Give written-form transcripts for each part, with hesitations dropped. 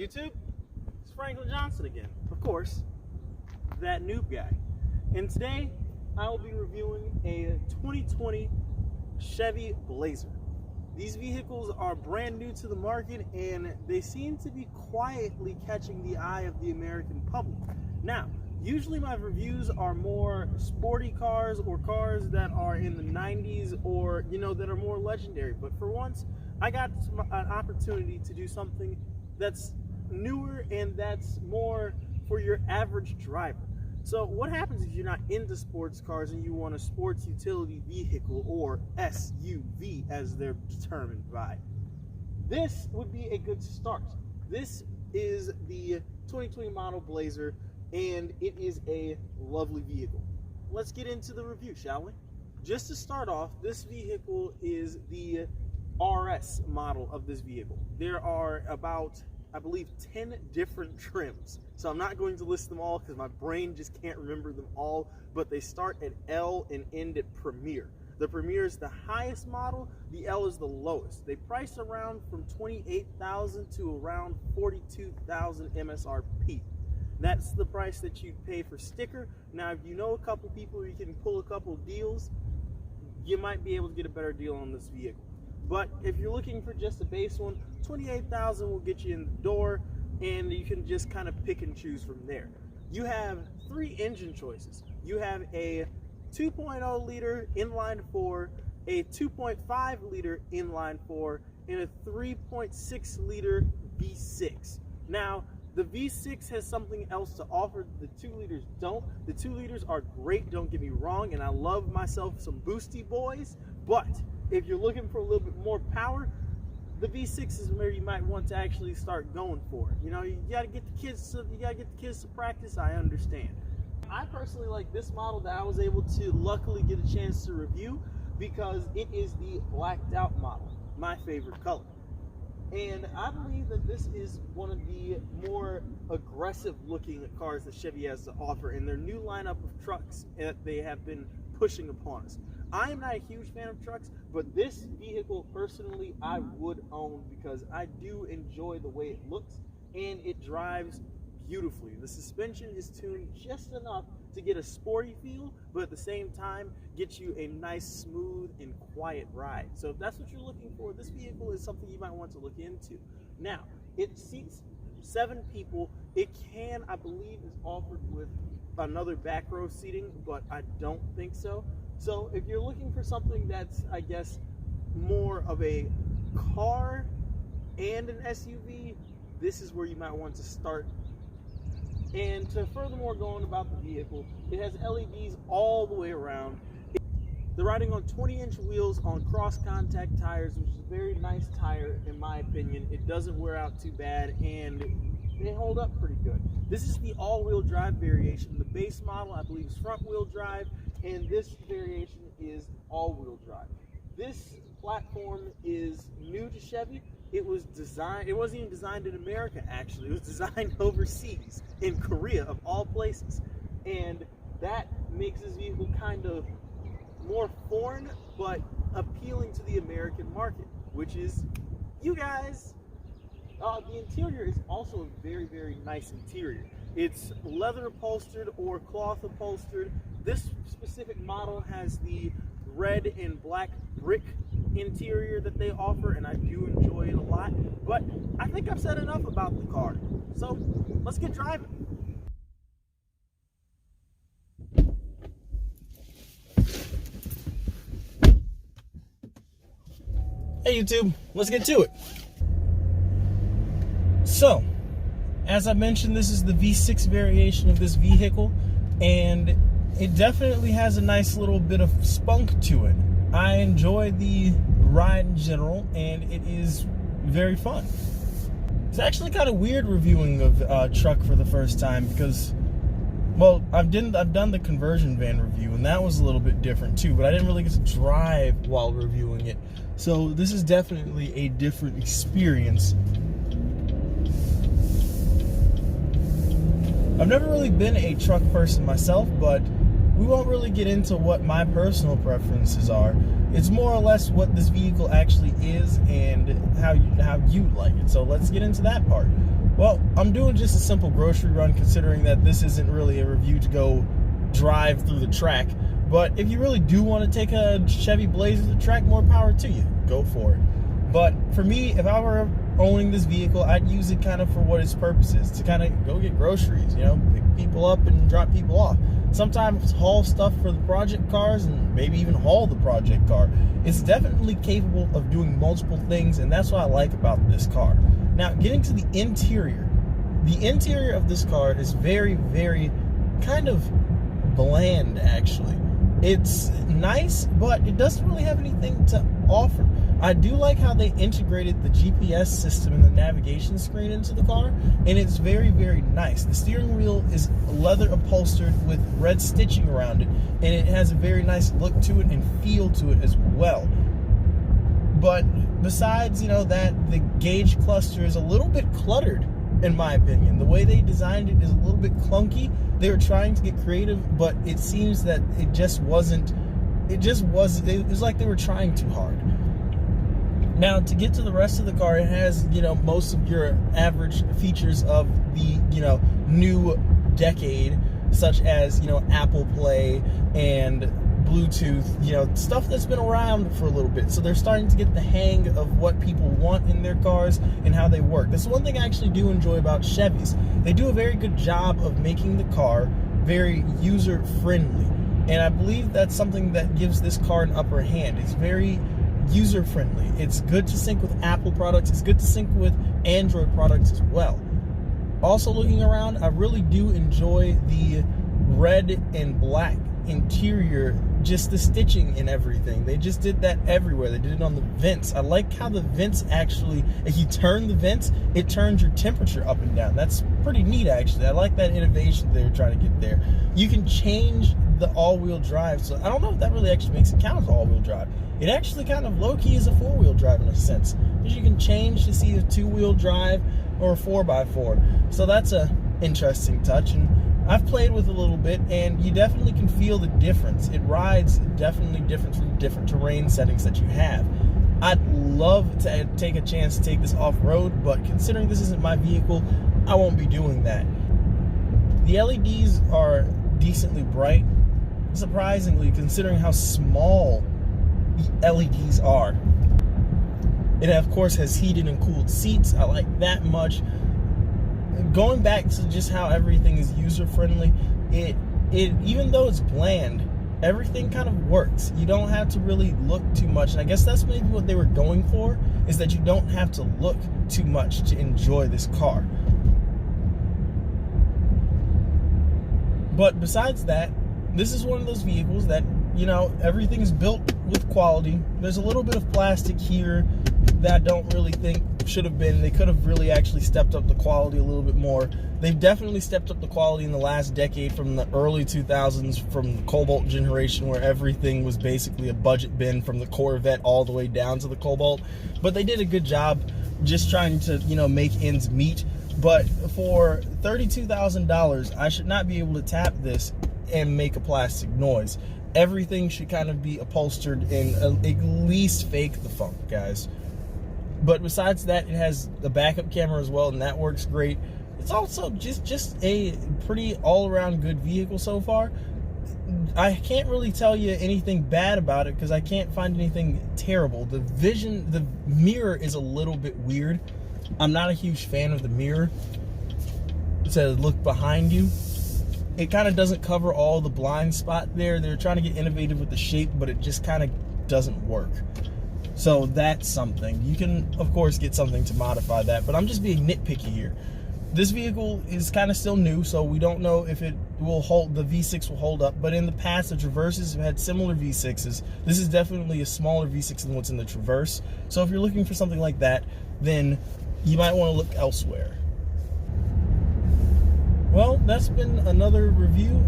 YouTube? It's Franklin Johnson again. Of course, that noob guy. And today, I will be reviewing a 2020 Chevy Blazer. These vehicles are brand new to the market and they seem to be quietly catching the eye of the American public. Now, usually my reviews are more sporty cars or cars that are in the 90s or, that are more legendary. But for once, I got an opportunity to do something that's newer and that's more for your average driver. So what happens if you're not into sports cars and you want a sports utility vehicle, or SUV as they're determined by? This would be a good start. This is the 2020 model Blazer and it is a lovely vehicle. Let's get into the review, shall we? Just to start off, this vehicle is the RS model of this vehicle. There are about, I believe, 10 different trims. So I'm not going to list them all because my brain just can't remember them all, but they start at L and end at Premier. The Premier is the highest model, the L is the lowest. They price around from $28,000 to around $42,000 MSRP. That's the price that you'd pay for sticker. Now, if you know a couple people, you can pull a couple deals, you might be able to get a better deal on this vehicle. But if you're looking for just a base one, $28,000 will get you in the door, and you can just kind of pick and choose from there. You have 3 engine choices. You have a 2.0 liter inline 4, a 2.5 liter inline 4, and a 3.6 liter V6. Now, the V6 has something else to offer the 2 liters don't. The 2 liters are great, don't get me wrong, and I love myself some boosty boys, but if you're looking for a little bit more power, the V6 is where you might want to actually start going for it. You gotta get the kids to practice. I understand. I personally like this model that I was able to luckily get a chance to review because it is the blacked out model, my favorite color. And I believe that this is one of the more aggressive looking cars that Chevy has to offer in their new lineup of trucks that they have been pushing upon us. I am not a huge fan of trucks, but this vehicle personally I would own because I do enjoy the way it looks and it drives beautifully. The suspension is tuned just enough to get a sporty feel, but at the same time get you a nice, smooth, and quiet ride. So if that's what you're looking for, this vehicle is something you might want to look into. Now, it seats 7 people. It can, I believe, is offered with another back row seating, but I don't think so. So if you're looking for something that's, I guess, more of a car and an SUV, this is where you might want to start. And to furthermore go on about the vehicle, it has LEDs all the way around. They're riding on 20-inch wheels on cross-contact tires, which is a very nice tire in my opinion. It doesn't wear out too bad and they hold up pretty good. This is the all-wheel drive variation. The base model, I believe, is front-wheel drive, and this variation is all-wheel drive. This platform is new to Chevy. It wasn't even designed in America, actually. It was designed overseas, in Korea of all places. And that makes this vehicle kind of more foreign, but appealing to the American market, which is you guys. The interior is also a very, very nice interior. It's leather upholstered or cloth upholstered. This specific model has the red and black brick interior that they offer, and I do enjoy it a lot. But I think I've said enough about the car, so let's get driving. Hey YouTube, let's get to it. So, as I mentioned, this is the V6 variation of this vehicle, and it definitely has a nice little bit of spunk to it. I enjoy the ride in general, and it is very fun. It's actually kind of weird reviewing a truck for the first time because, well, I've done the conversion van review, and that was a little bit different too, but I didn't really get to drive while reviewing it. So this is definitely a different experience. I've never really been a truck person myself, but we won't really get into what my personal preferences are. It's more or less what this vehicle actually is and how you like it. So let's get into that part. Well, I'm doing just a simple grocery run, considering that this isn't really a review to go drive through the track. But if you really do want to take a Chevy Blazer to the track, more power to you. Go for it. But for me, if I were owning this vehicle, I'd use it kind of for what its purpose is, to kind of go get groceries, you know, pick people up and drop people off. Sometimes haul stuff for the project cars and maybe even haul the project car. It's definitely capable of doing multiple things, and that's what I like about this car. Now, getting to the interior of this car is very, very kind of bland, actually. It's nice, but it doesn't really have anything to offer. I do like how they integrated the GPS system and the navigation screen into the car, and it's very, very nice. The steering wheel is leather upholstered with red stitching around it, and it has a very nice look to it and feel to it as well. But besides, you know, that the gauge cluster is a little bit cluttered, in my opinion. The way they designed it is a little bit clunky. They were trying to get creative, but it seems that it was like they were trying too hard. Now, to get to the rest of the car, it has, you know, most of your average features of the, you know, new decade, such as, you know, Apple Play and Bluetooth, you know, stuff that's been around for a little bit. So they're starting to get the hang of what people want in their cars and how they work. That's one thing I actually do enjoy about Chevys. They do a very good job of making the car very user-friendly. And I believe that's something that gives this car an upper hand. It's very user-friendly. It's good to sync with Apple products. It's good to sync with Android products as well. Also, looking around, I really do enjoy the red and black interior, just the stitching and everything. They just did that everywhere. They did it on the vents. I like how the vents actually, if you turn the vents, it turns your temperature up and down. That's pretty neat, actually. I like that innovation they were trying to get there. You can change the all-wheel drive, so I don't know if that really actually makes it count as all-wheel drive. It actually kind of low-key is a four-wheel drive in a sense, because you can change to see a two-wheel drive or a 4x4. So that's a interesting touch, and I've played with it a little bit, and you definitely can feel the difference. It rides definitely different from different terrain settings that you have. I'd love to take a chance to take this off-road, but considering this isn't my vehicle, I won't be doing that. The LEDs are decently bright, surprisingly, considering how small the LEDs are. It, of course, has heated and cooled seats. I like that much. Going back to just how everything is user-friendly, it even though it's bland, everything kind of works. You don't have to really look too much, and I guess that's maybe what they were going for, is that you don't have to look too much to enjoy this car. But besides that, this is one of those vehicles that, you know, everything's built with quality. There's a little bit of plastic here that I don't really think should have been. They could have really actually stepped up the quality a little bit more. They've definitely stepped up the quality in the last decade, from the early 2000s, from the Cobalt generation, where everything was basically a budget bin, from the Corvette all the way down to the Cobalt. But they did a good job just trying to, you know, make ends meet. But for $32,000, I should not be able to tap this and make a plastic noise. Everything should kind of be upholstered and at least fake the funk, guys. But besides that, it has the backup camera as well, and that works great. It's also just a pretty all-around good vehicle so far. I can't really tell you anything bad about it because I can't find anything terrible. The mirror is a little bit weird. I'm not a huge fan of the mirror to look behind you. It kind of doesn't cover all the blind spot there. They're trying to get innovative with the shape, but it just kind of doesn't work. So that's something. You can, of course, get something to modify that, but I'm just being nitpicky here. This vehicle is kind of still new, so we don't know if it will hold, the V6 will hold up, but in the past, the Traverses have had similar V6s. This is definitely a smaller V6 than what's in the Traverse. So if you're looking for something like that, then you might want to look elsewhere. Well, that's been another review.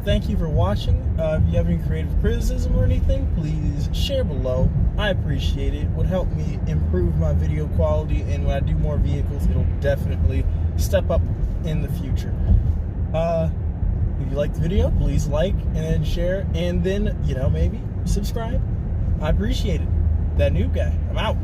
Thank you for watching. If you have any creative criticism or anything, please share below. I appreciate it. It would help me improve my video quality, and when I do more vehicles, it'll definitely step up in the future. If you like the video, please like and share, and then, you know, maybe subscribe. I appreciate it. That Noob Guy, I'm out.